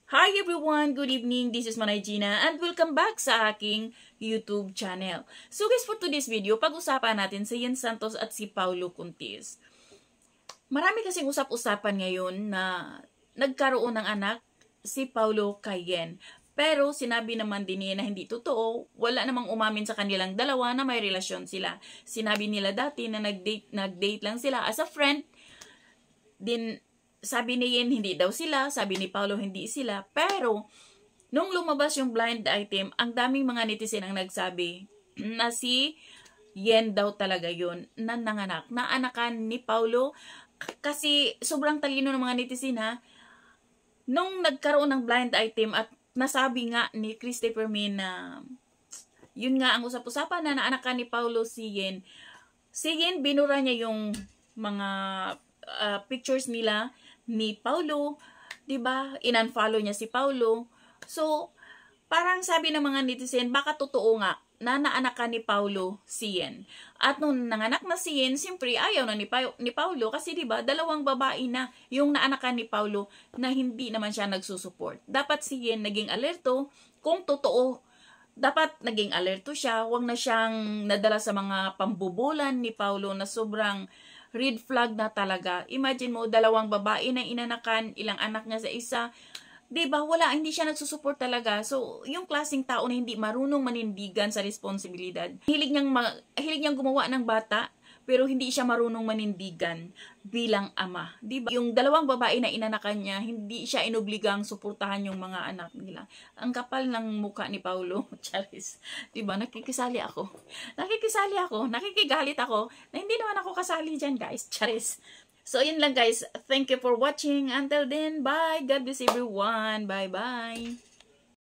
Hi everyone! Good evening! This is Manay Gina and welcome back sa aking YouTube channel. So guys, for today's video, pag-usapan natin si Yen Santos at si Paulo Contis. Marami kasing usap-usapan ngayon na nagkaroon ng anak si Paulo kay Yen. Pero sinabi naman din niya na hindi totoo, wala namang umamin sa kanilang dalawa na may relasyon sila. Sinabi nila dati na nag-date lang sila as a friend. Din sabi ni Yen hindi daw sila, sabi ni Paulo hindi sila. Pero nung lumabas yung blind item, ang daming mga netizen ang nagsabi na si Yen daw talaga yun na nanganak, na anakan ni Paulo. Kasi sobrang talino ng mga netizen ha. Nung nagkaroon ng blind item at nasabi nga ni Christopher Min na yun nga ang usap-usapan na naanakan ni Paulo si Yen. Si Yen, binura niya yung mga pictures nila ni Paulo, 'di ba? In-unfollow niya si Paulo. So, parang sabi ng mga netizen, baka totoo nga na naanakan ni Paulo si Yen. At nung nanganak na si Yen, siyempre ayaw na ni Paulo kasi 'di ba, dalawang babae na yung naanakan ni Paulo na hindi naman siya nagsusupport. Dapat si Yen naging alerto kung totoo. Dapat naging alerto siya, wag na siyang nadala sa mga pambubulan ni Paulo na sobrang red flag na talaga. Imagine mo, dalawang babae na inanakan, ilang anak niya sa isa. Diba? Wala, hindi siya nagsusupport talaga. So, yung klaseng tao na hindi marunong manindigan sa responsibilidad. Hilig niyang gumawa ng bata, pero hindi siya marunong manindigan bilang ama. Diba? Yung dalawang babae na inanakan niya, hindi siya inobligang suportahan yung mga anak nila. Ang kapal ng mukha ni Paulo. Charis. Diba? Nakikisali ako, nakikigalit ako, na hindi naman ako kasali dyan, guys. Charis. So, yun lang, guys. Thank you for watching. Until then, bye. God bless everyone. Bye-bye.